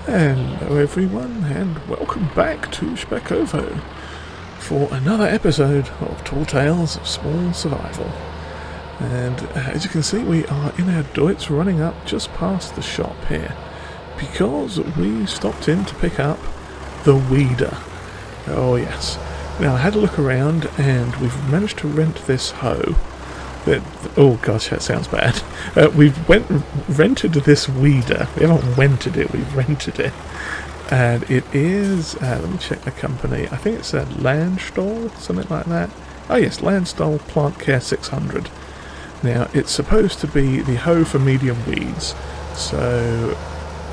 Hello everyone, and welcome back to Szpakowo for another episode of Tall Tales of Small Survival. And as you can see, we are in our Deutz, running up just past the shop here, because we stopped in to pick up the weeder. Oh yes. Now I had a look around and we've managed to rent this hoe. Oh gosh, that sounds bad. We've rented this weeder. We haven't rented it, we've rented it. And it is, let me check the company. I think it's a Landstall, something like that. Oh yes, Landstall Plant Care 600. Now, it's supposed to be the hoe for medium weeds, so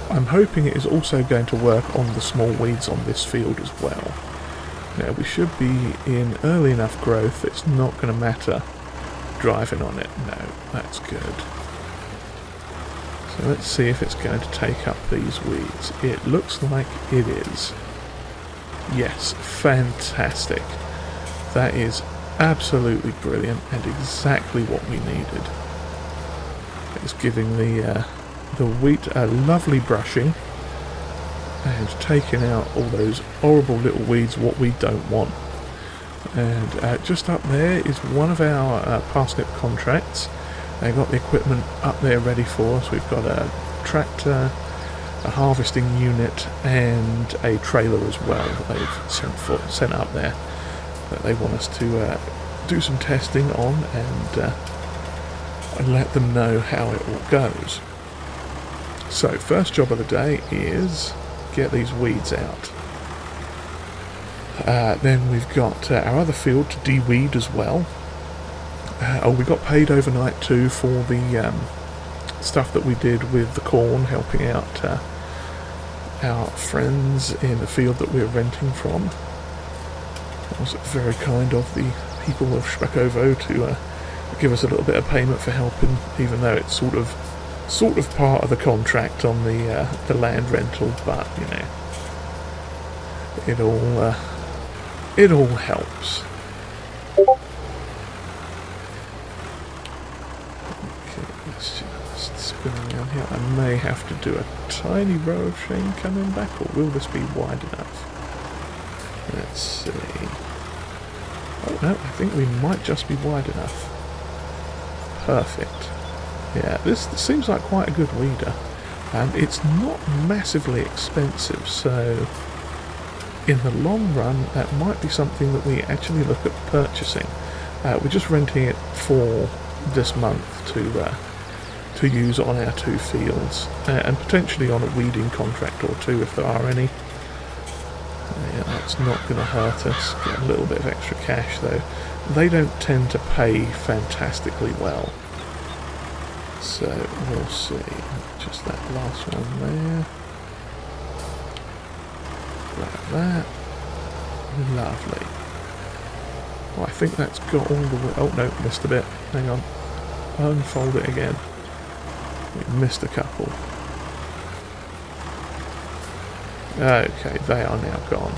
I'm hoping it is also going to work on the small weeds on this field as well. Now, we should be in early enough growth, it's not going to matter driving on it. No, that's good. So let's see if it's going to take up these weeds. It looks like it is. Yes, fantastic. That is absolutely brilliant and exactly what we needed. It's giving the wheat a lovely brushing and taking out all those horrible little weeds, what we don't want. And just up there is one of our Parsnip contracts. They've got the equipment up there ready for us. We've got a tractor, a harvesting unit, and a trailer as well that they've sent up there that they want us to do some testing on and let them know how it all goes. So first job of the day is get these weeds out. Then we've got our other field to de-weed as well. We got paid overnight too for the stuff that we did with the corn, helping out our friends in the field that we were renting from. It was very kind of the people of Szpakowo to give us a little bit of payment for helping, even though it's sort of part of the contract on the land rental. But you know, it all helps. Okay, let's just spin around here. I may have to do a tiny row of chain coming back, or will this be wide enough? Let's see. Oh no, I think we might just be wide enough. Perfect. Yeah, this seems like quite a good weeder, and it's not massively expensive, so in the long run that might be something that we actually look at purchasing. We're just renting it for this month to use on our two fields, and potentially on a weeding contract or two if there are any. Yeah, that's not going to hurt us. Get a little bit of extra cash though. They don't tend to pay fantastically well, so we'll see. Just that last one there. Like that. Lovely. Well, I think that's got all the way. Oh no, missed a bit. Hang on. Unfold it again. We missed a couple. Okay, they are now gone.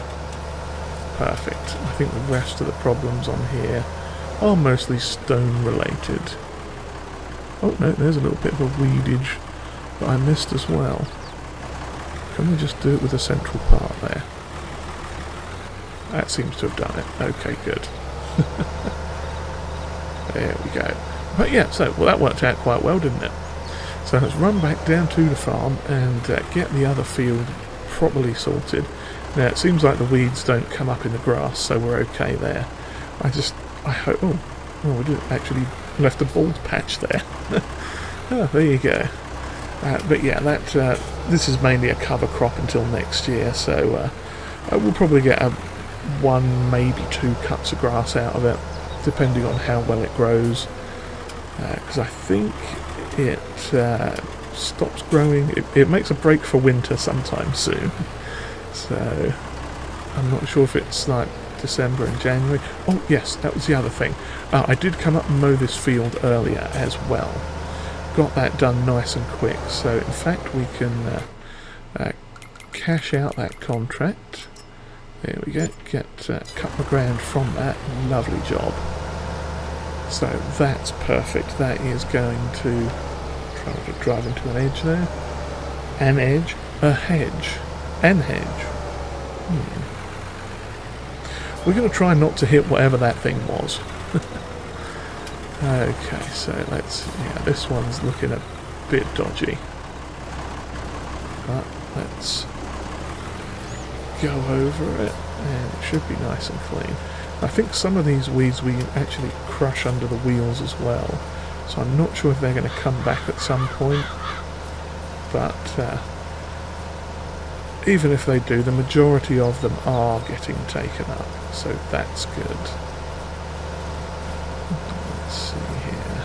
Perfect. I think the rest of the problems on here are mostly stone related. Oh no, there's a little bit of a weedage that I missed as well. Can we just do it with the central part there? That seems to have done it. Okay, good. There we go. But yeah, so, well, that worked out quite well, didn't it? So let's run back down to the farm and get the other field properly sorted. Now, it seems like the weeds don't come up in the grass, so we're okay there. I hope... Oh, we didn't actually left a bald patch there. Oh, there you go. But yeah, this is mainly a cover crop until next year, so we'll probably get one, maybe two cuts of grass out of it, depending on how well it grows. Because I think it stops growing. It makes a break for winter sometime soon. So I'm not sure if it's like December and January. Oh yes, that was the other thing. I did come up and mow this field earlier as well. Got that done nice and quick, so in fact we can cash out that contract. There we go, get a couple of grand from that. Lovely job. So that's perfect. That is going to try to drive into an edge there. An edge, a hedge. and hedge. We're going to try not to hit whatever that thing was. Okay, so let's... yeah, this one's looking a bit dodgy. But let's go over it, and it should be nice and clean. I think some of these weeds we actually crush under the wheels as well, so I'm not sure if they're going to come back at some point. But even if they do, the majority of them are getting taken up, so that's good. Let's see here.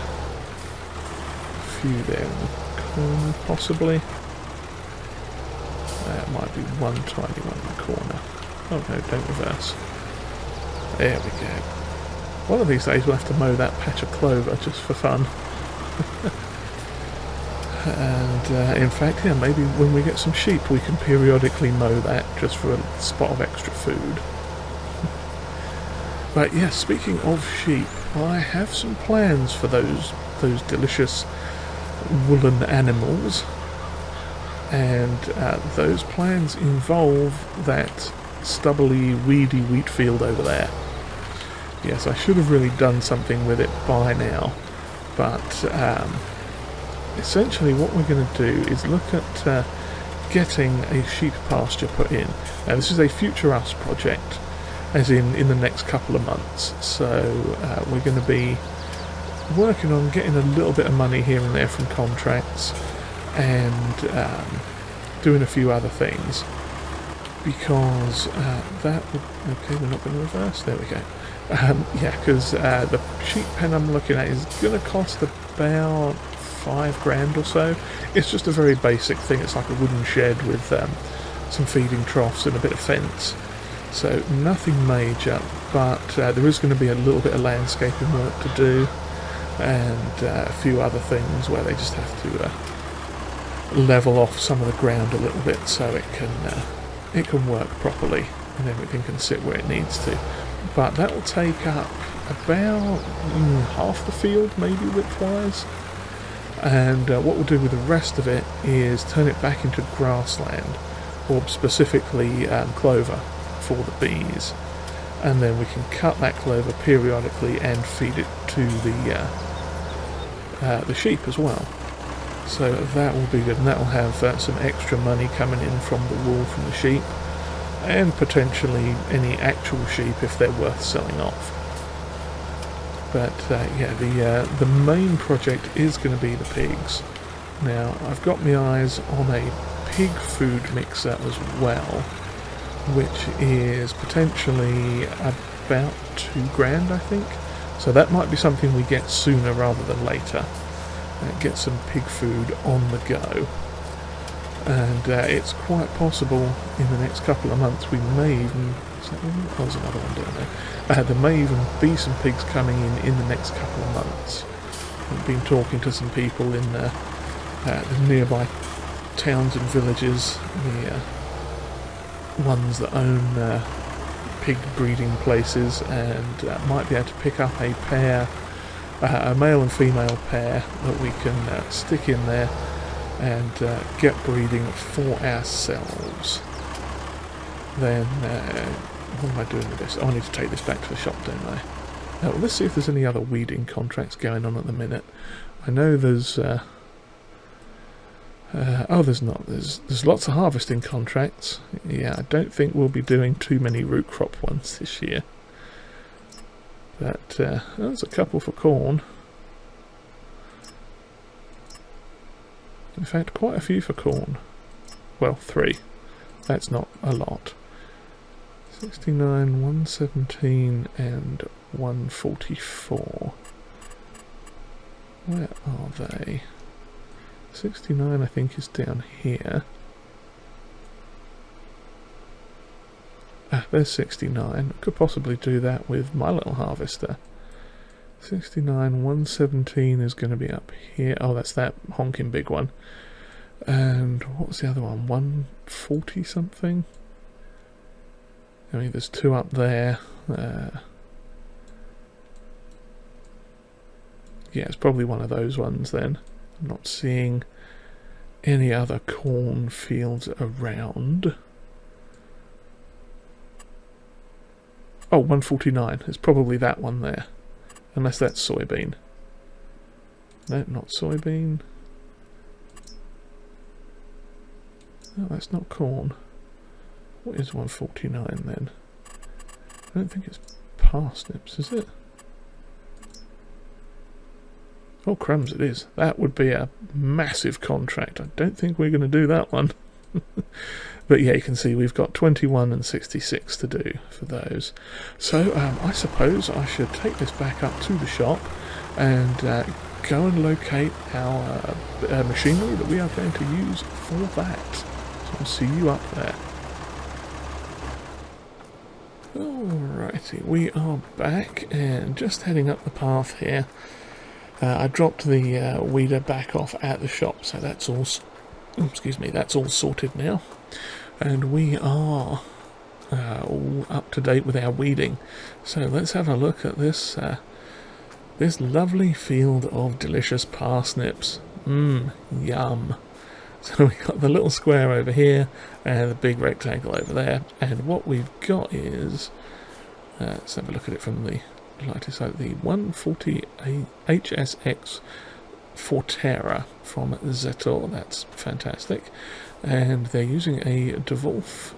A few there in the corner, possibly. That might be one tiny one in the corner. Oh no, don't reverse. There we go. One of these days we'll have to mow that patch of clover just for fun. And in fact, yeah, maybe when we get some sheep we can periodically mow that just for a spot of extra food. But yeah, speaking of sheep, I have some plans for those delicious woolen animals. And those plans involve that stubbly, weedy wheat field over there. Yes, I should have really done something with it by now, but essentially what we're going to do is look at getting a sheep pasture put in. Now this is a future us project, as in the next couple of months, so we're going to be working on getting a little bit of money here and there from contracts, and doing a few other things, because that would... okay, we're not going to reverse, there we go. Yeah, because the sheep pen I'm looking at is going to cost about $5,000 or so. It's just a very basic thing. It's like a wooden shed with some feeding troughs and a bit of fence, so nothing major, but there is going to be a little bit of landscaping work to do, and a few other things where they just have to level off some of the ground a little bit so it can work properly and everything can sit where it needs to. But that will take up about half the field, maybe width-wise. And what we'll do with the rest of it is turn it back into grassland, or specifically clover for the bees. And then we can cut that clover periodically and feed it to the sheep as well. So that will be good, and that will have some extra money coming in from the wool from the sheep, and potentially any actual sheep if they're worth selling off. But yeah, the main project is going to be the pigs. Now I've got my eyes on a pig food mixer as well, which is potentially about $2,000, I think. So that might be something we get sooner rather than later. Get some pig food on the go. And it's quite possible in the next couple of months we may even... oh, there's another one down there. There may even be some pigs coming in the next couple of months. I've been talking to some people in the nearby towns and villages, the ones that own pig breeding places, and might be able to pick up a pair, a male and female pair that we can stick in there and get breeding for ourselves. Then what am I doing with this? Oh, I need to take this back to the shop, don't I? Well, let's see if there's any other weeding contracts going on at the minute. I know there's oh, there's not. There's lots of harvesting contracts. Yeah, I don't think we'll be doing too many root crop ones this year. But there's a couple for corn. In fact, quite a few for corn. Well, 3. That's not a lot. 69, 117 and 144. Where are they? 69 I think is down here. Ah, there's 69. I could possibly do that with my little harvester. 69, 117 is going to be up here. Oh, that's that honking big one. And what was the other one? 140 something? I mean, there's 2 up there. Yeah, it's probably one of those ones then. I'm not seeing any other corn fields around. Oh, 149. It's probably that one there. Unless that's soybean. No, not soybean. No, that's not corn. What is 149 then? I don't think it's parsnips, is it? Oh, crumbs, it is. That would be a massive contract. I don't think we're going to do that one. But yeah, you can see we've got 21 and 66 to do for those. So I suppose I should take this back up to the shop and go and locate our machinery that we are going to use for that. So I'll see you up there. Alrighty, we are back and just heading up the path here. I dropped the weeder back off at the shop, so that's all. Excuse me, that's all sorted now, and we are all up to date with our weeding. So let's have a look at this this lovely field of delicious parsnips. Yum. So we've got the little square over here and the big rectangle over there, and what we've got is let's have a look at it from the lighter side. The 140 HSX Forterra from Zetor. That's fantastic, and they're using a DeWolf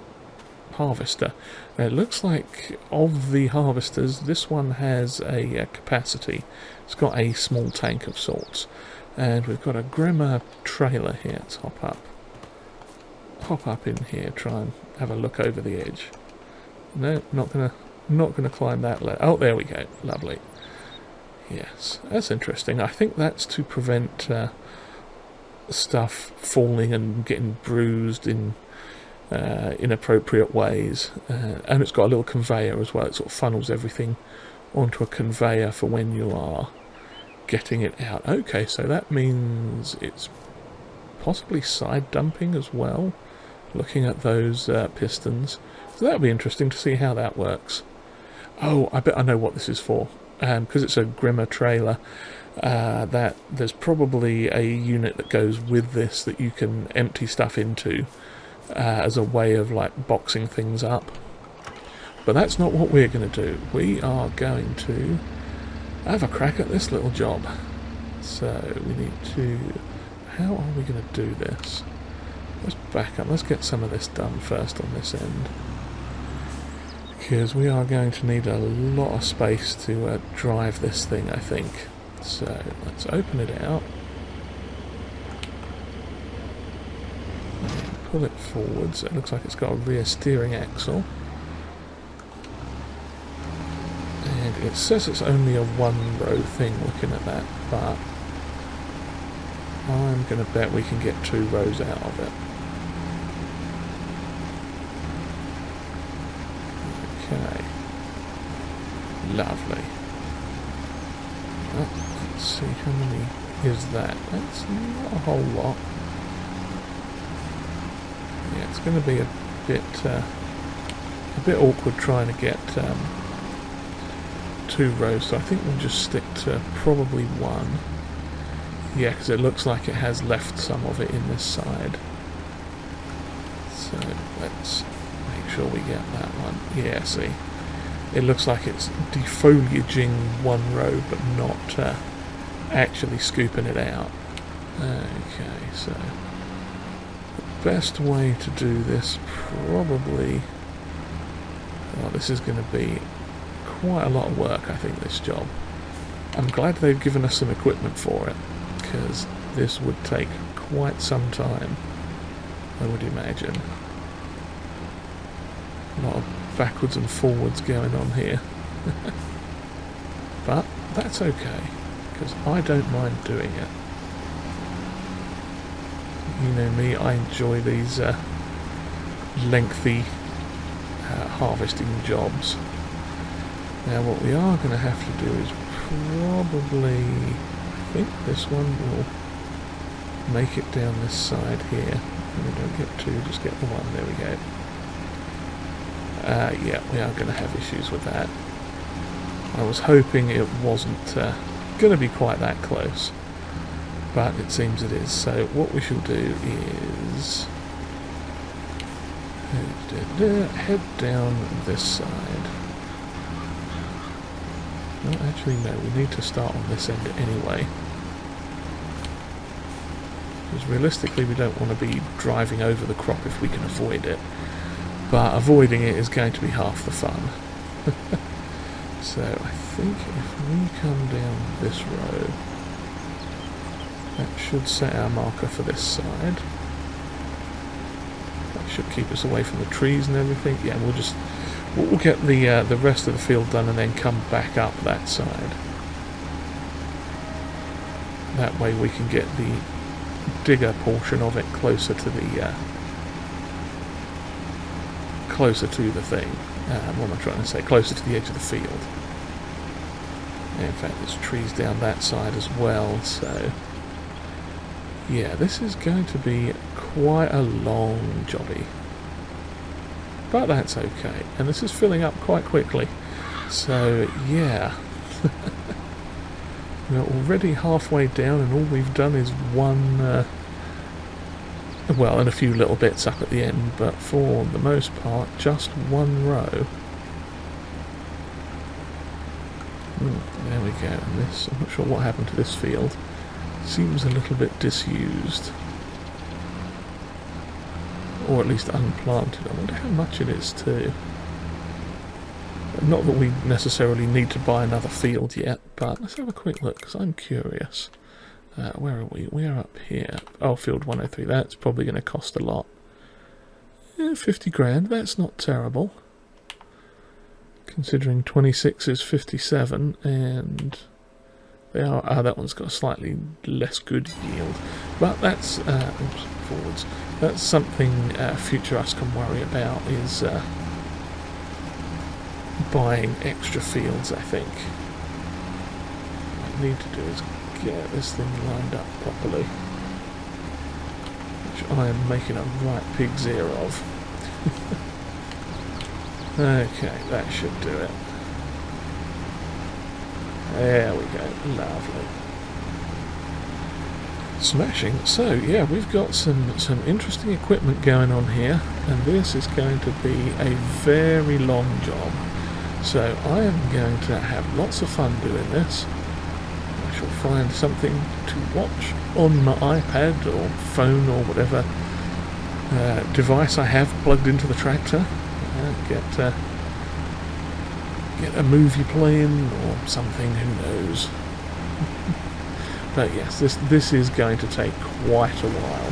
harvester. Now, it looks like of the harvesters, this one has a capacity. It's got a small tank of sorts, and we've got a Grimmer trailer here. Let's hop up in here, try and have a look over the edge. No, not gonna climb that ladder. Oh, there we go. Lovely. Yes, that's interesting. I think that's to prevent stuff falling and getting bruised in inappropriate ways. And it's got a little conveyor as well. It sort of funnels everything onto a conveyor for when you are getting it out. Okay, so that means it's possibly side dumping as well, looking at those pistons. So that'll be interesting to see how that works. Oh, I bet I know what this is for. Because it's a Grimmer trailer, that there's probably a unit that goes with this that you can empty stuff into as a way of like boxing things up. But that's not what we're going to do. We are going to have a crack at this little job. So we need to... How are we going to do this? Let's back up. Let's get some of this done first on this end, because we are going to need a lot of space to drive this thing, I think. So let's open it out and pull it forwards. It looks like it's got a rear steering axle, and it says it's only a one-row thing looking at that, but I'm going to bet we can get 2 rows out of it. Okay, lovely. Oh, let's see, how many is that? That's not a whole lot. Yeah, it's going to be a bit awkward trying to get 2 rows, so I think we'll just stick to probably 1. Yeah, because it looks like it has left some of it in this side. So let's make sure we get that one. Yeah, see, it looks like it's defoliaging 1 row but not actually scooping it out. Okay, so the best way to do this probably... Oh, this is going to be quite a lot of work, I think, this job. I'm glad they've given us some equipment for it, because this would take quite some time, I would imagine. A lot of backwards and forwards going on here. But that's okay, because I don't mind doing it. You know me, I enjoy these lengthy harvesting jobs. Now what we are going to have to do is probably, I think this one will make it down this side here. We don't get 2, just get the 1, there we go. Yeah, we are going to have issues with that. I was hoping it wasn't going to be quite that close, but it seems it is. So what we shall do is head down this side. Well, actually, no, we need to start on this end anyway. Because realistically, we don't want to be driving over the crop if we can avoid it. But avoiding it is going to be half the fun. So I think if we come down this row, that should set our marker for this side. That should keep us away from the trees and everything. Yeah, we'll get the rest of the field done and then come back up that side. That way we can get the digger portion of it closer to the thing. What am I trying to say? Closer to the edge of the field. In fact, there's trees down that side as well, so yeah, this is going to be quite a long jobby. But that's okay, and this is filling up quite quickly. So yeah, we're already halfway down, and all we've done is one, well, and a few little bits up at the end, but for the most part, just one row. There we go. And this, I'm not sure what happened to this field. Seems a little bit disused, or at least unplanted. I wonder how much it is too. Not that we necessarily need to buy another field yet, but let's have a quick look, because I'm curious. Where are we? We are up here. Oh, field 103. That's probably going to cost a lot. 50 grand. That's not terrible. Considering 26 is 57, and they are. That one's got a slightly less good yield, but that's oops, forwards. That's something future us can worry about, is buying extra fields. I think what I need to do is get this thing lined up properly, which I am making a right pig's ear of. Okay, that should do it. There we go, lovely. Smashing. So yeah, we've got some interesting equipment going on here, and this is going to be a very long job. So I am going to have lots of fun doing this. I shall find something to watch on my iPad or phone or whatever device I have plugged into the tractor. Get a movie playing or something, who knows. But yes, this is going to take quite a while.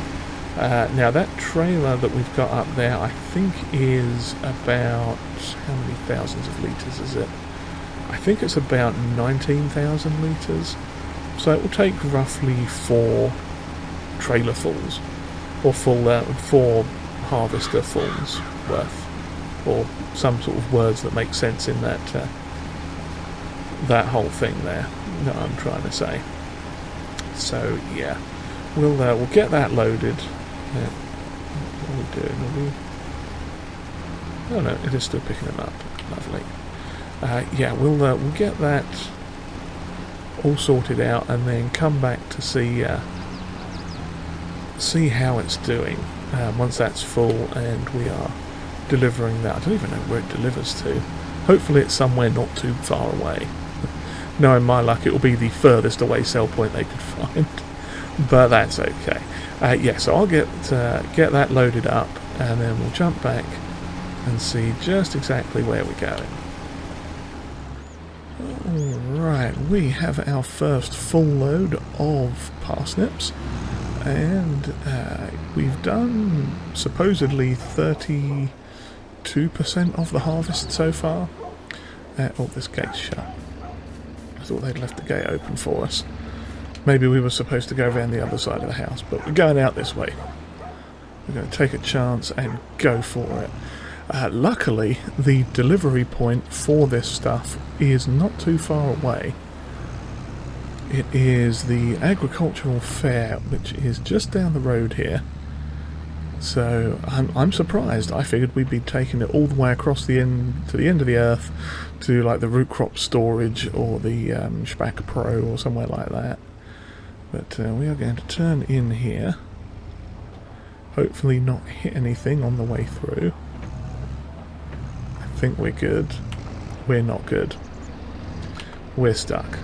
Now that trailer that we've got up there, I think is about, how many thousands of litres is it? I think it's about 19,000 litres. So it will take roughly 4 trailer fulls, or 4 harvester fulls worth, or some sort of words that make sense in that that whole thing there that I'm trying to say. So yeah, we'll get that loaded. Yeah. What are we doing? Oh no, it is still picking them up. Lovely. Yeah, we'll get that all sorted out and then come back to see how it's doing once that's full and we are delivering that. I don't even know where it delivers to. Hopefully it's somewhere not too far away. Knowing my luck, it will be the furthest away sell point they could find, but that's okay. Yeah, so I'll get that loaded up and then we'll jump back and see just exactly where we're going. Alright, we have our first full load of parsnips, and we've done supposedly 32% of the harvest so far. Oh, this gate's shut. I thought they'd left the gate open for us. Maybe we were supposed to go around the other side of the house, but we're going out this way. We're going to take a chance and go for it. Luckily, the delivery point for this stuff is not too far away. It is the agricultural fair, which is just down the road here. So I'm surprised. I figured we'd be taking it all the way across the end to the end of the earth, to like the root crop storage or the Szpakowo or somewhere like that. But we are going to turn in here. Hopefully not hit anything on the way through. I think we're good. We're not good. We're stuck.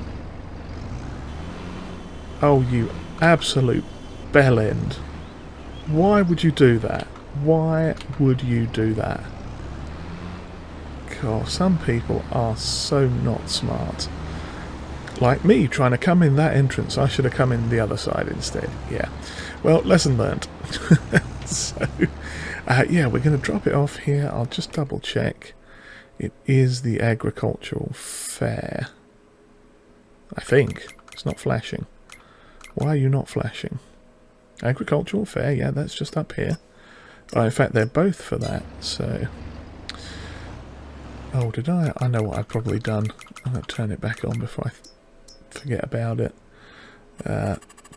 Oh, you absolute bellend. Why would you do that? Why would you do that? God, some people are so not smart. Like me, trying to come in that entrance. I should have come in the other side instead. Yeah. Well, lesson learned. So, yeah, we're going to drop it off here. I'll just double check. It is the agricultural fair. I think. It's not flashing. Why are you not flashing? Agricultural fair, yeah, that's just up here. Oh, in fact, they're both for that, so... Oh, did I? I know what I've probably done. I'm going to turn it back on before I forget about it.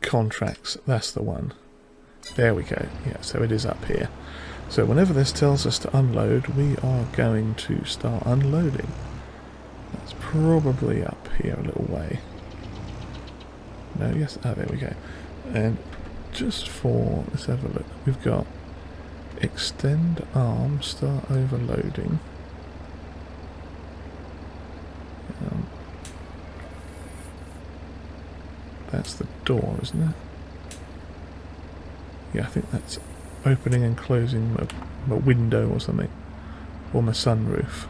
Contracts, that's the one. There we go. Yeah, so it is up here. So whenever this tells us to unload, we are going to start unloading. That's probably up here a little way. No, yes, oh, there we go. And just for, let's have a look. We've got extend arm, start overloading. That's the door, isn't it? Yeah, I think that's opening and closing my window or something. Or my sunroof.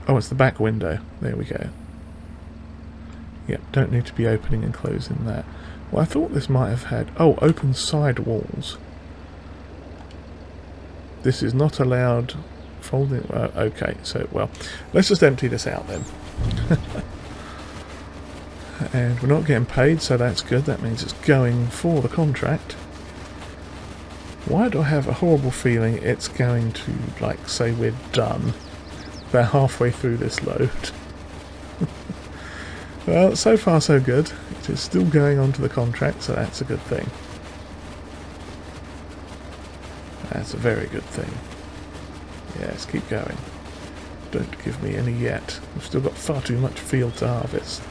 Oh, it's the back window. There we go. Yep, don't need to be opening and closing that. Well, I thought this might have had... Oh, open side walls. This is not allowed... Folding... okay, so, well, let's just empty this out then. And we're not getting paid, so that's good. That means it's going for the contract. Why do I have a horrible feeling it's going to, like, say we're done about halfway through this load? Well, so far so good. It is still going on to the contract, so that's a good thing. That's a very good thing. Yes, keep going. Don't give me any yet. We've still got far too much field to harvest.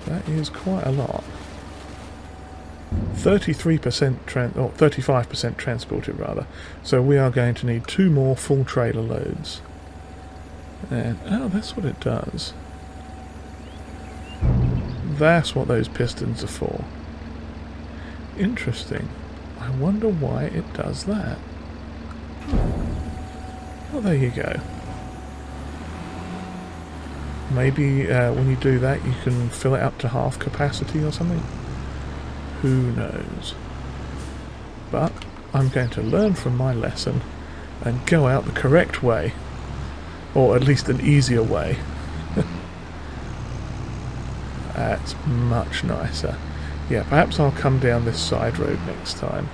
That is quite a lot. 33% or 35% transported rather. So we are going to need 2 more full trailer loads. And oh, that's what it does. That's what those pistons are for. Interesting. I wonder why it does that. Well, there you go. Maybe when you do that you can fill it up to half capacity or something. Who knows? But I'm going to learn from my lesson and go out the correct way. Or at least an easier way. That's much nicer. Yeah, perhaps I'll come down this side road next time.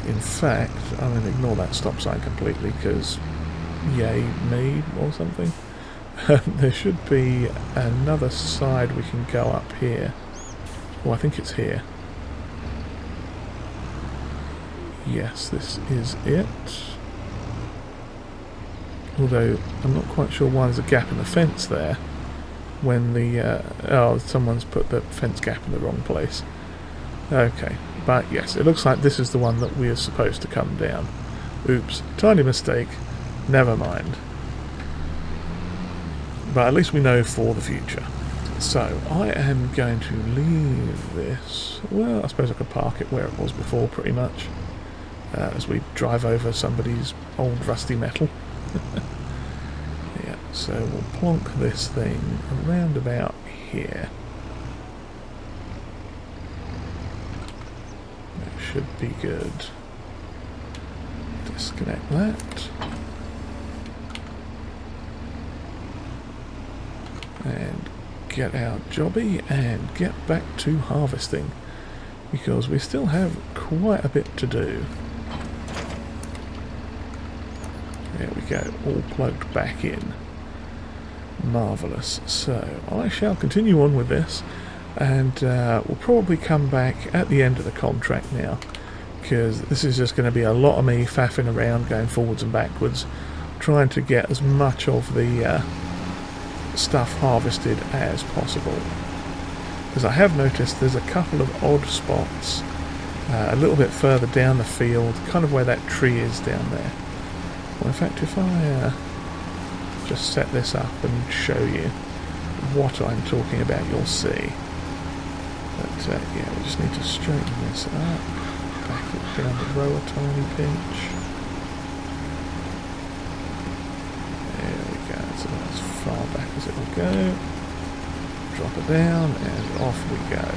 In fact, I'm going to ignore that stop sign completely because yay me or something. There should be another side we can go up here. Oh, I think it's here. Yes, this is it. Although, I'm not quite sure why there's a gap in the fence there. When the... oh, someone's put the fence gap in the wrong place. Okay, but yes, it looks like this is the one that we are supposed to come down. Oops, tiny mistake. Never mind. But at least we know for the future. So, I am going to leave this... Well, I suppose I could park it where it was before, pretty much. As we drive over somebody's old rusty metal. Yeah, so we'll plonk this thing around about here. That should be good. Disconnect that. And get our jobby and get back to harvesting. Because we still have quite a bit to do. There we go, all plugged back in. Marvellous. So, I shall continue on with this, and we'll probably come back at the end of the contract now, because this is just going to be a lot of me faffing around, going forwards and backwards, trying to get as much of the stuff harvested as possible. Because I have noticed there's a couple of odd spots, a little bit further down the field, kind of where that tree is down there. Well, in fact, if I just set this up and show you what I'm talking about, you'll see. But yeah, we just need to straighten this up, back it down the row a tiny pinch. There we go, it's about as far back as it will go. Drop it down and off we go.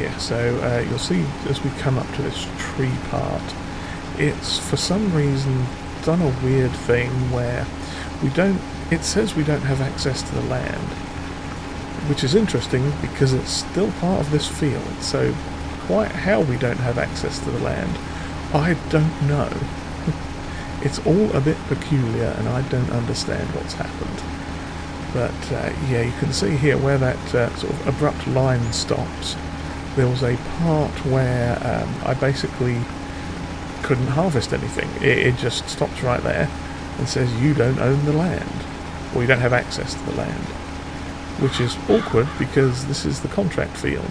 Yeah, so you'll see as we come up to this tree part, it's for some reason done a weird thing where it says we don't have access to the land, which is interesting because it's still part of this field, so quite how we don't have access to the land, I don't know. It's all a bit peculiar and I don't understand what's happened. But yeah, you can see here where that sort of abrupt line stops. There was a part where I basically couldn't harvest anything. It just stops right there and says you don't own the land, or you don't have access to the land, which is awkward because this is the contract field.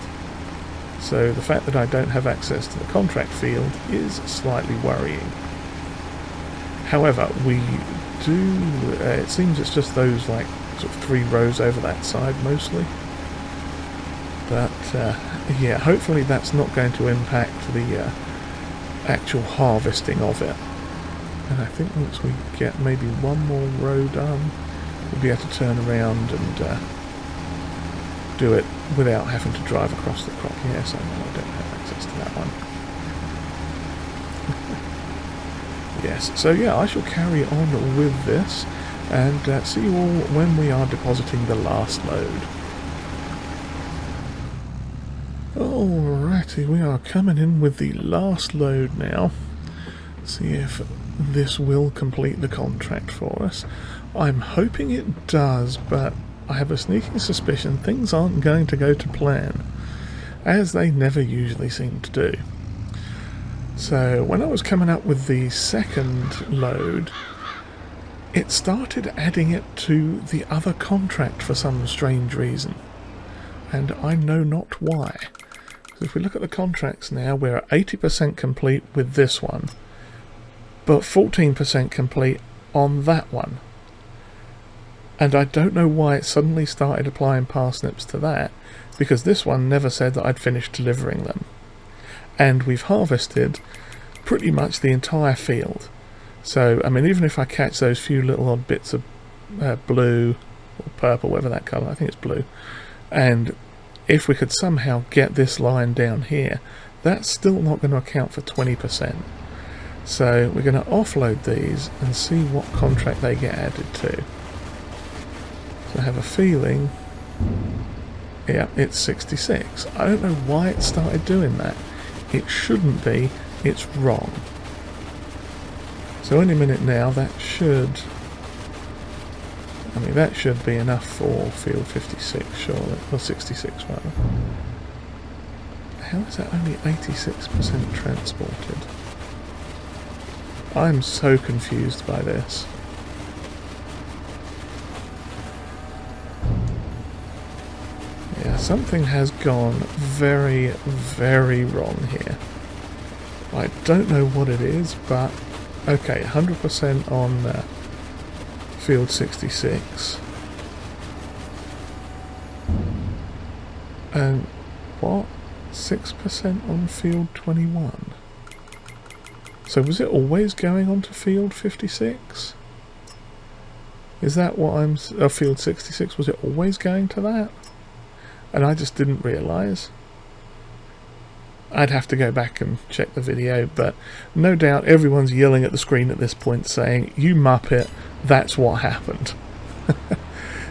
So the fact that I don't have access to the contract field is slightly worrying. However, we do, it seems it's just those like sort of 3 rows over that side mostly. But yeah, hopefully that's not going to impact the actual harvesting of it. And I think once we get maybe one more row done, we'll be able to turn around and do it without having to drive across the crop. Yes, I know I don't have access to that one. Yes, so yeah, I shall carry on with this and see you all when we are depositing the last load. Alrighty, we are coming in with the last load now. See if this will complete the contract for us. I'm hoping it does, but I have a sneaking suspicion things aren't going to go to plan, as they never usually seem to do. So when I was coming up with the second load, it started adding it to the other contract for some strange reason, and I know not why. So if we look at the contracts now, we're at 80% complete with this one, but 14% complete on that one. And I don't know why it suddenly started applying parsnips to that, because this one never said that I'd finished delivering them. And we've harvested pretty much the entire field. So, I mean, even if I catch those few little odd bits of blue or purple, whatever that colour, I think it's blue, and if we could somehow get this line down here, that's still not going to account for 20%. So we're going to offload these and see what contract they get added to. So I have a feeling, yeah, it's 66. I don't know why it started doing that. It shouldn't be, it's wrong. So any minute now that should, I mean, that should be enough for field 56, surely, or 66 rather. How is that only 86% transported? I'm so confused by this. Yeah, something has gone very, very wrong here. I don't know what it is, but okay, 100% on field 66. And what? 6% on field 21. So was it always going on to field 56? Is that what I'm... field 66, was it always going to that? And I just didn't realise. I'd have to go back and check the video, but no doubt everyone's yelling at the screen at this point saying, "You muppet, that's what happened."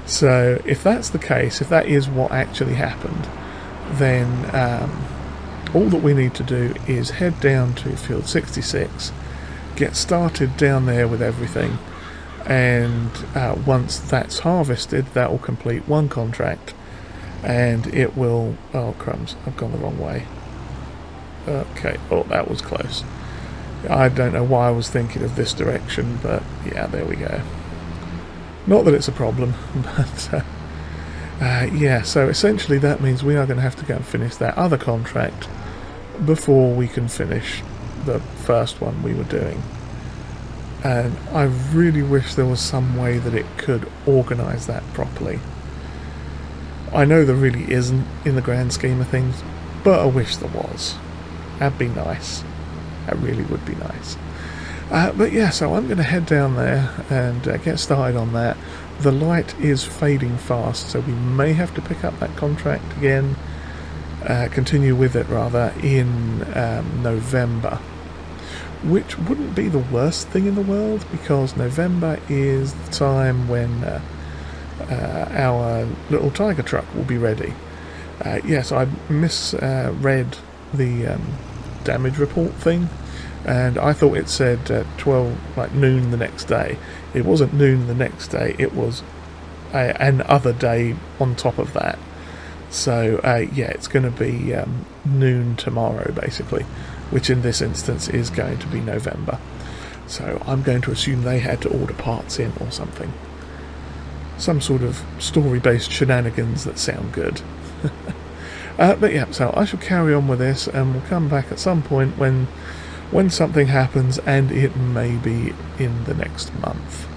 So if that's the case, if that is what actually happened, then all that we need to do is head down to field 66, get started down there with everything, and once that's harvested, that will complete one contract, and it will... oh crumbs, I've gone the wrong way. Okay, oh, that was close. I don't know why I was thinking of this direction, but yeah, there we go. Not that it's a problem, but yeah, so essentially that means we are going to have to go and finish that other contract before we can finish the first one we were doing. And I really wish there was some way that it could organise that properly. I know there really isn't in the grand scheme of things, but I wish there was. That'd be nice. That really would be nice. But yeah, so I'm going to head down there and get started on that. The light is fading fast, so we may have to pick up that contract again, continue with it rather, in November. Which wouldn't be the worst thing in the world, because November is the time when our little tiger truck will be ready. Yes, I misread the damage report thing, and I thought it said 12, like noon the next day. It wasn't noon the next day, it was an other day on top of that. So yeah, it's going to be noon tomorrow basically, which in this instance is going to be November. So I'm going to assume they had to order parts in or something. Some sort of story-based shenanigans that sound good. But yeah, so I shall carry on with this, and we'll come back at some point when something happens, and it may be in the next month.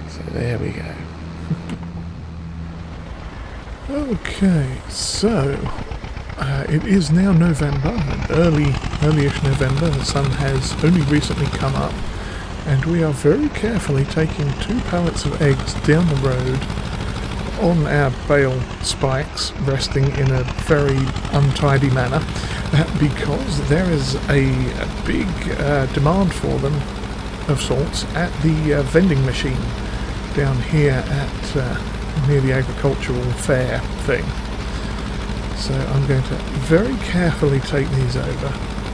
So there we go. Okay, so it is now November, early-ish November. The sun has only recently come up, and we are very carefully taking 2 pallets of eggs down the road on our bale spikes, resting in a very untidy manner, because there is a big demand for them, of sorts, at the vending machine down here at near the agricultural fair thing. So I'm going to very carefully take these over,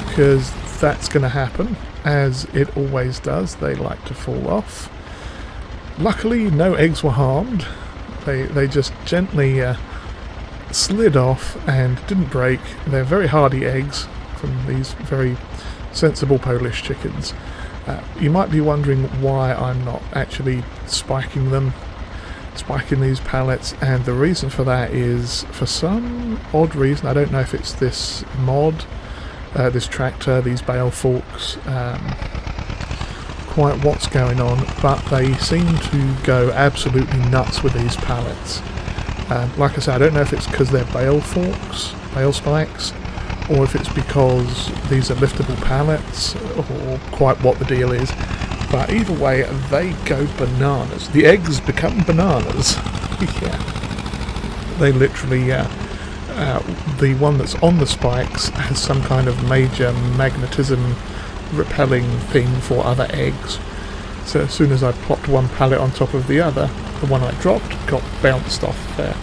because that's going to happen, as it always does. They like to fall off. Luckily, no eggs were harmed. They just gently slid off and didn't break. They're very hardy eggs from these very sensible Polish chickens. You might be wondering why I'm not actually spiking these pallets, and the reason for that is, for some odd reason, I don't know if it's this mod, this tractor, these bale forks, quite what's going on, but they seem to go absolutely nuts with these pallets. Like I said, I don't know if it's because they're bale forks, bale spikes, or if it's because these are liftable pallets, or quite what the deal is. But either way, they go bananas. The eggs become bananas. Yeah. They literally, the one that's on the spikes has some kind of major magnetism repelling thing for other eggs. So as soon as I plopped one pallet on top of the other, the one I dropped got bounced off there,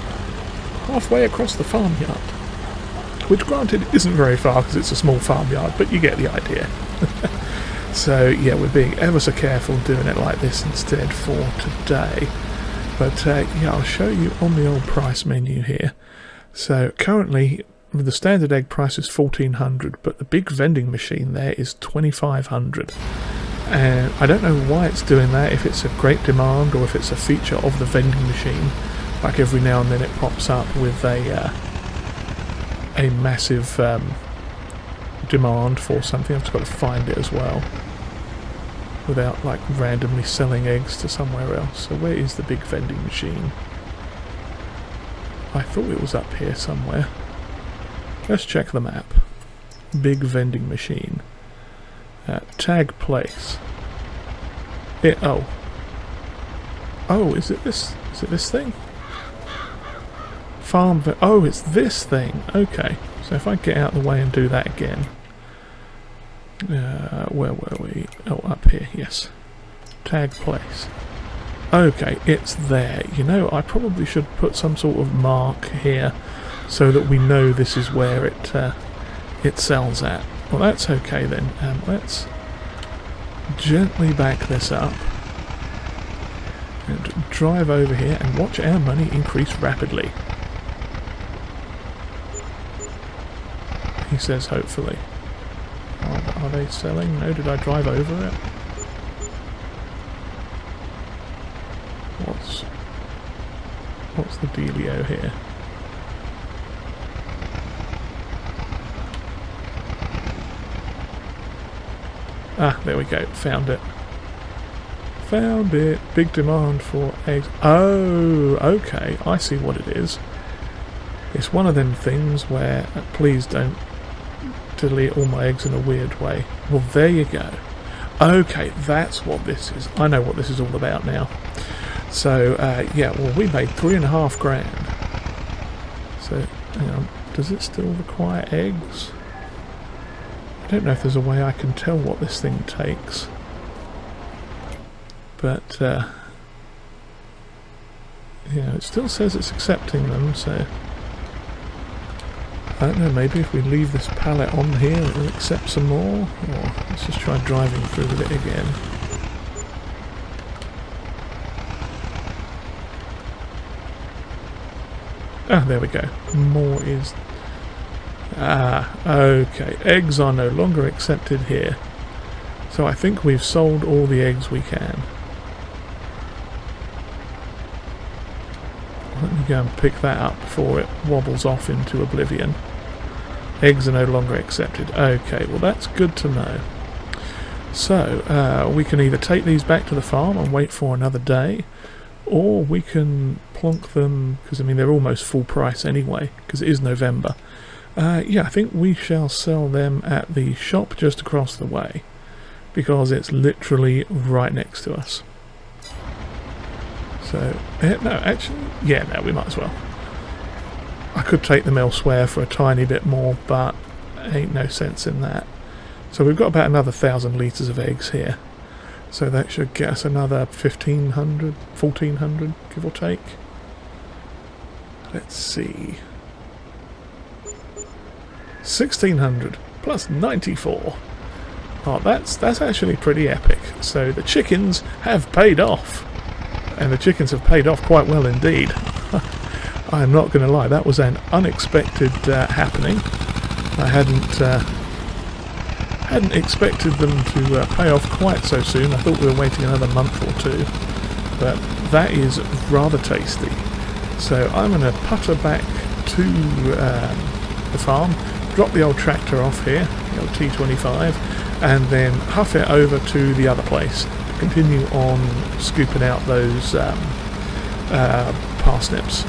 halfway across the farmyard. Which, granted, isn't very far because it's a small farmyard, but you get the idea. So yeah, we're being ever so careful doing it like this instead for today. But yeah, I'll show you on the old price menu here. So currently, the standard egg price is $1,400, but the big vending machine there is $2,500. And I don't know why it's doing that, if it's a great demand or if it's a feature of the vending machine. Like every now and then it pops up with a massive demand for something. I've just got to find it as well, without like randomly selling eggs to somewhere else. So where is the big vending machine? I thought it was up here somewhere. Let's check the map. Big vending machine. Tag place. Oh, is it this? Is it this thing? Oh, it's this thing. Okay. So if I get out of the way and do that again. Where were we? Oh, up here. Yes. Tag place. Okay, it's there. You know, I probably should put some sort of mark here so that we know this is where it sells at. Well, that's okay then. Let's gently back this up and drive over here and watch our money increase rapidly. He says hopefully. Are they selling? No, did I drive over it? What's the dealio here? Ah, there we go. Found it. Found it. Big demand for eggs. Oh, okay. I see what it is. It's one of them things where, please don't delete all my eggs in a weird way. Well, there you go. Okay, that's what this is. I know what this is all about now. So, yeah, well, we made 3.5 grand. So, hang on. Does it still require eggs? I don't know if there's a way I can tell what this thing takes. But, yeah, it still says it's accepting them, so... I don't know, maybe if we leave this pallet on here it will accept some more, or let's just try driving through with it again. Ah, there we go. More is... Ah, okay. Eggs are no longer accepted here. So I think we've sold all the eggs we can. Let me go and pick that up before it wobbles off into oblivion. Eggs are no longer accepted. Okay, well that's good to know. So, we can either take these back to the farm and wait for another day, or we can plonk them, because I mean they're almost full price anyway, because it is November. Yeah, I think we shall sell them at the shop just across the way, because it's literally right next to us. So, no, actually, yeah, no, we might as well. I could take them elsewhere for a tiny bit more, but ain't no sense in that. So we've got about another 1,000 litres of eggs here. So that should get us another 1,500, 1,400, give or take. Let's see. 1,600 plus 94. Oh, that's actually pretty epic. So the chickens have paid off. And the chickens have paid off quite well indeed. I'm not going to lie, that was an unexpected happening. I hadn't expected them to pay off quite so soon. I thought we were waiting another month or two, but that is rather tasty. So I'm going to putter back to the farm, drop the old tractor off here, the old T25, and then huff it over to the other place to continue on scooping out those parsnips.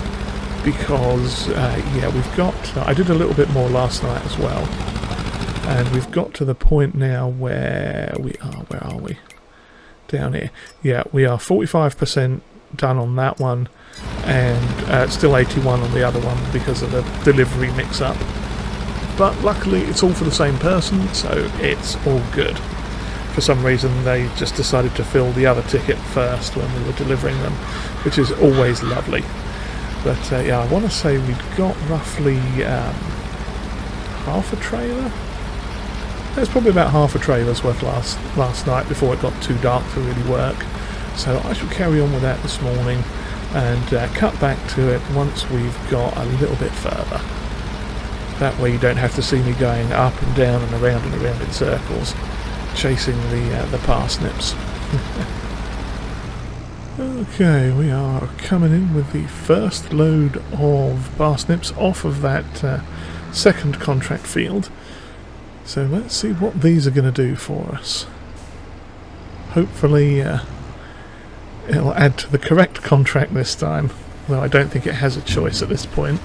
Because, yeah, we've got... I did a little bit more last night as well. And we've got to the point now where we are... Where are we? Down here. Yeah, we are 45% done on that one. And still 81 on the other one because of the delivery mix-up. But luckily it's all for the same person, so it's all good. For some reason they just decided to fill the other ticket first when we were delivering them, which is always lovely. But yeah, I want to say we'd got roughly half a trailer. There's probably about half a trailer's worth last night before it got too dark to really work. So I shall carry on with that this morning and cut back to it once we've got a little bit further. That way you don't have to see me going up and down and around in circles, chasing the parsnips. Okay, we are coming in with the first load of parsnips off of that second contract field. So let's see what these are going to do for us. Hopefully it'll add to the correct contract this time, though I don't think it has a choice at this point.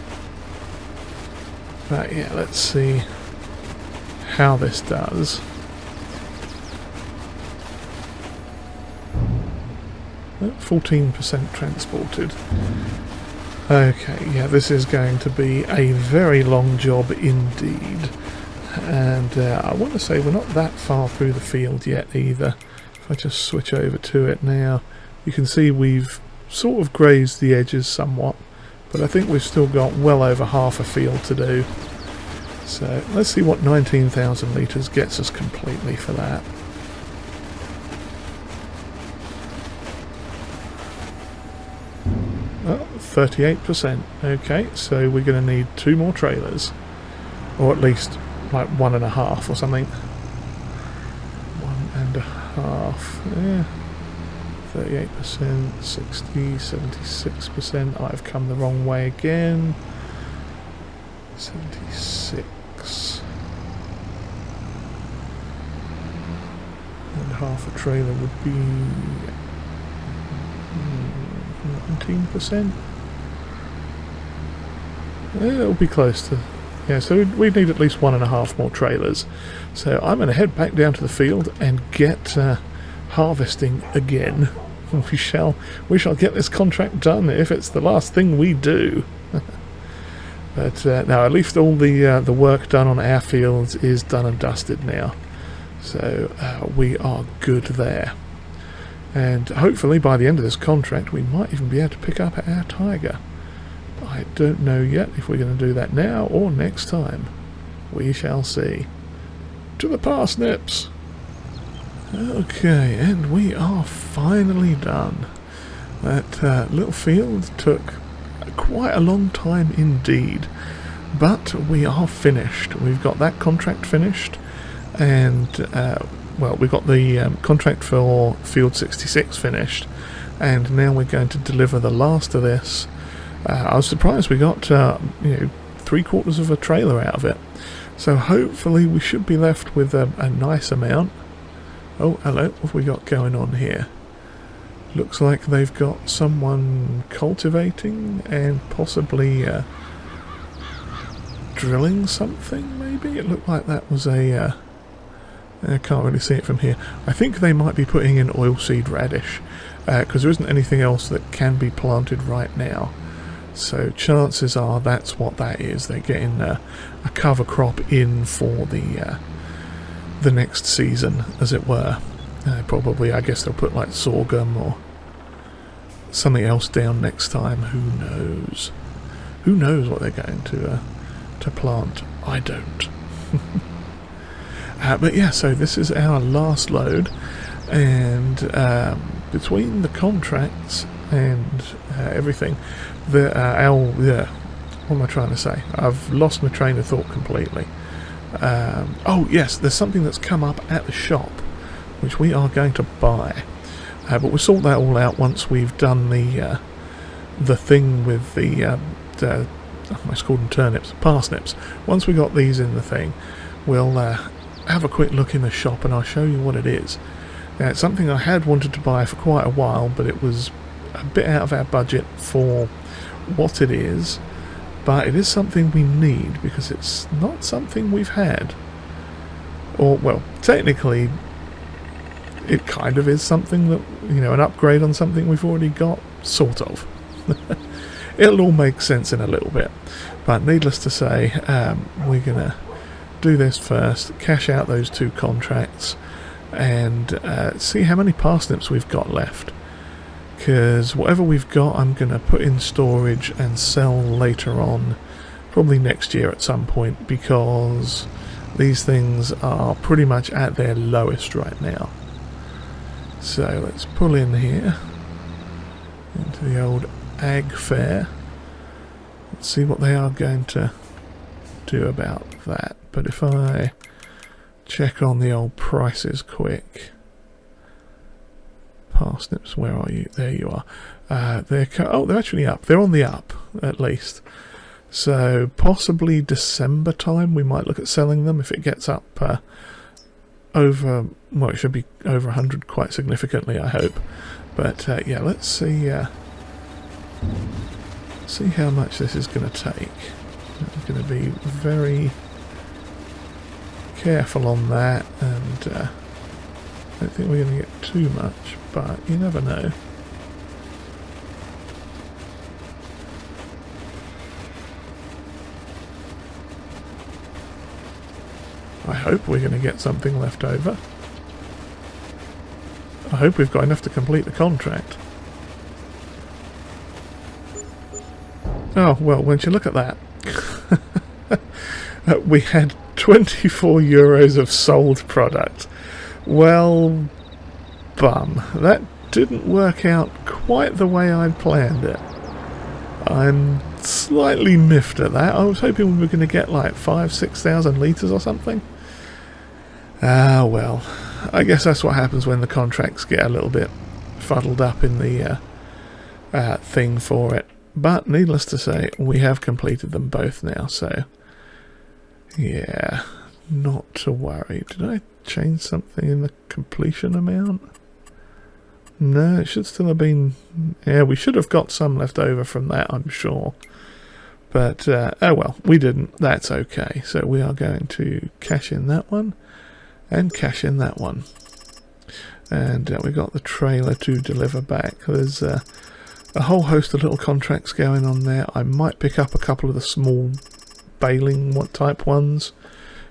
But yeah, let's see how this does. 14% transported. Okay, yeah, this is going to be a very long job indeed. And I want to say we're not that far through the field yet either. If I just switch over to it now, you can see we've sort of grazed the edges somewhat, but I think we've still got well over half a field to do. So let's see what 19,000 litres gets us completely for that. 38%. Okay, so we're going to need 2 more trailers, or at least like 1.5 or something. 1.5. Yeah. 38%, 60, 76%. I've come the wrong way again. 76. half a trailer would be 19%. It'll be close to, yeah, so we need at least 1.5 more trailers. So I'm going to head back down to the field and get harvesting again. We shall get this contract done if it's the last thing we do. But now at least all the work done on our fields is done and dusted now. So we are good there. And hopefully by the end of this contract we might even be able to pick up our Tiger. I don't know yet if we're going to do that now or next time. We shall see. To the parsnips! Okay, and we are finally done. That little field took quite a long time indeed, but we are finished. We've got that contract finished, and well, we've got the contract for Field 66 finished, and now we're going to deliver the last of this. I was surprised we got 3/4 of a trailer out of it, so hopefully we should be left with a nice amount. Oh, hello, what have we got going on here? Looks like they've got someone cultivating and possibly drilling something, maybe? It looked like that was a... I can't really see it from here. I think they might be putting in oilseed radish, because there isn't anything else that can be planted right now. So chances are that's what that is. They're getting a cover crop in for the next season, as it were. Probably, I guess they'll put like sorghum or something else down next time. Who knows? Who knows what they're going to plant? I don't. But yeah, so this is our last load, and between the contracts and everything, what am I trying to say? I've lost my train of thought completely. Oh yes, there's something that's come up at the shop which we are going to buy, but we'll sort that all out once we've done the thing with the I called them turnips, parsnips. Once we got these in the thing, we'll have a quick look in the shop and I'll show you what it is. Now, it's something I had wanted to buy for quite a while, but it was a bit out of our budget for what it is. But it is something we need, because it's not something we've had. Or, well, technically, it kind of is something that, an upgrade on something we've already got, sort of. It'll all make sense in a little bit. But needless to say, we're going to do this first, cash out those 2 contracts, and see how many parsnips we've got left. Because whatever we've got I'm going to put in storage and sell later on, probably next year at some point, because these things are pretty much at their lowest right now. So let's pull in here into the old ag fair. Let's see what they are going to do about that. But if I check on the old prices quick... Parsnips, where are you? There you are. They're actually up. They're on the up, at least. So possibly December time we might look at selling them if it gets up over... Well, it should be over 100 quite significantly, I hope. But yeah, let's see how much this is going to take. I'm going to be very careful on that, and I don't think we're going to get too much, but you never know. I hope we're going to get something left over. I hope we've got enough to complete the contract. Oh, well, once you look at that, we had 24 euros of sold product. Well, bum. That didn't work out quite the way I'd planned it. I'm slightly miffed at that. I was hoping we were going to get like 5,000-6,000 litres or something. Ah, well. I guess that's what happens when the contracts get a little bit fuddled up in the thing for it. But needless to say, we have completed them both now, so yeah, not to worry. Did I change something in the completion amount? No, it should still have been... Yeah, we should have got some left over from that, I'm sure. But, oh well, we didn't. That's okay. So we are going to cash in that one and cash in that one. And we got the trailer to deliver back. There's a whole host of little contracts going on there. I might pick up a couple of the small baling type ones,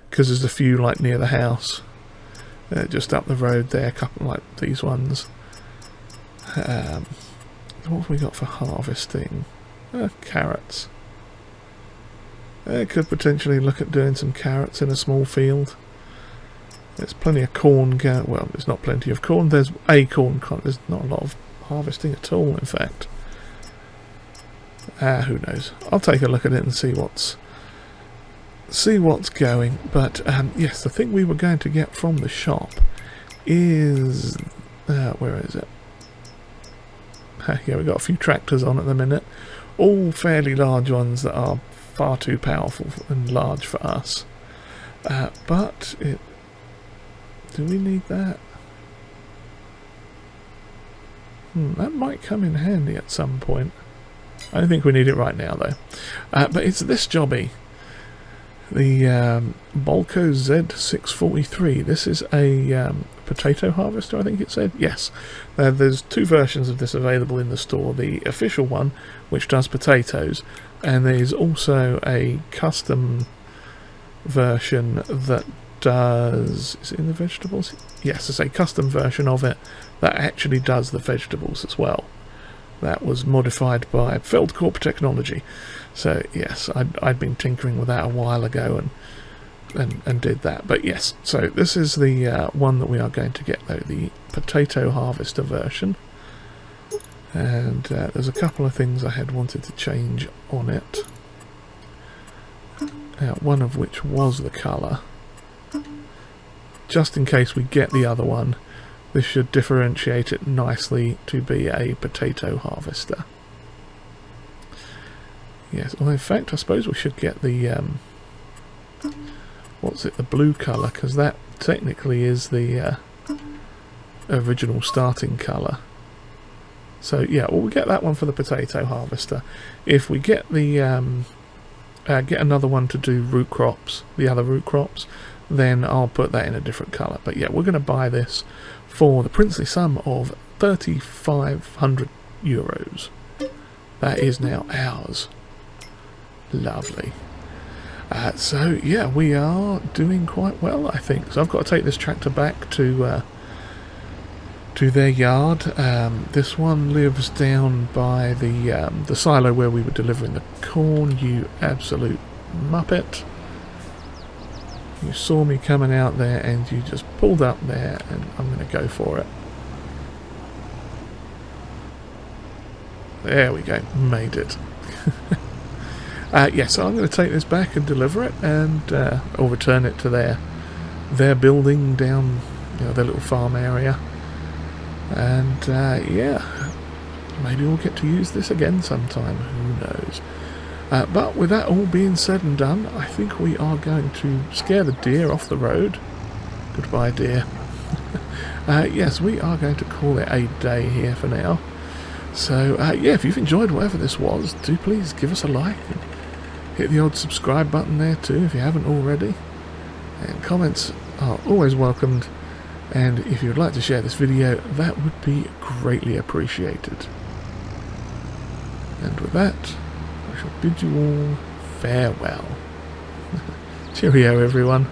because there's a few like near the house, just up the road there, a couple like these ones. What have we got for harvesting? Carrots. Could potentially look at doing some carrots in a small field. There's plenty of corn going. Well, there's not plenty of corn. There's a corn. There's not a lot of harvesting at all, in fact. Who knows? I'll take a look at it and see what's going. But yes, the thing we were going to get from the shop is where is it? Yeah, we've got a few tractors on at the minute, all fairly large ones that are far too powerful and large for us. But do we need that? That might come in handy at some point. I don't think we need it right now though. But it's this jobby, the Bolko Z643. This is a potato harvester, I think it said. Yes, there's two versions of this available in the store. The official one, which does potatoes, and there's also a custom version that does... Is it in the vegetables? Yes, it's a custom version of it that actually does the vegetables as well. That was modified by Feldcorp Technology. So yes, I'd been tinkering with that a while ago and did that. But yes, so this is the one that we are going to get though, the potato harvester version. And there's a couple of things I had wanted to change on it. One of which was the colour. Just in case we get the other one, this should differentiate it nicely to be a potato harvester. Yes, well in fact I suppose we should get the what's it, the blue colour, because that technically is the original starting colour. So yeah, well, we'll get that one for the potato harvester. If we get the get another one to do root crops, the other root crops, then I'll put that in a different colour. But yeah, we're going to buy this for the princely sum of 3,500 euros. That is now ours. Lovely. So yeah, we are doing quite well, I think. So I've got to take this tractor back to their yard. This one lives down by the silo where we were delivering the corn. You absolute muppet! You saw me coming out there and you just pulled up there, and I'm going to go for it. There we go, made it. Yeah, so I'm going to take this back and deliver it, and or return it to their building down, their little farm area. And yeah, maybe we'll get to use this again sometime, who knows. But with that all being said and done, I think we are going to scare the deer off the road. Goodbye, deer. Yes, we are going to call it a day here for now. So yeah, if you've enjoyed whatever this was, do please give us a like and hit the odd subscribe button there too if you haven't already. And comments are always welcomed. And if you'd like to share this video, that would be greatly appreciated. And with that, I shall bid you all farewell. Cheerio, everyone.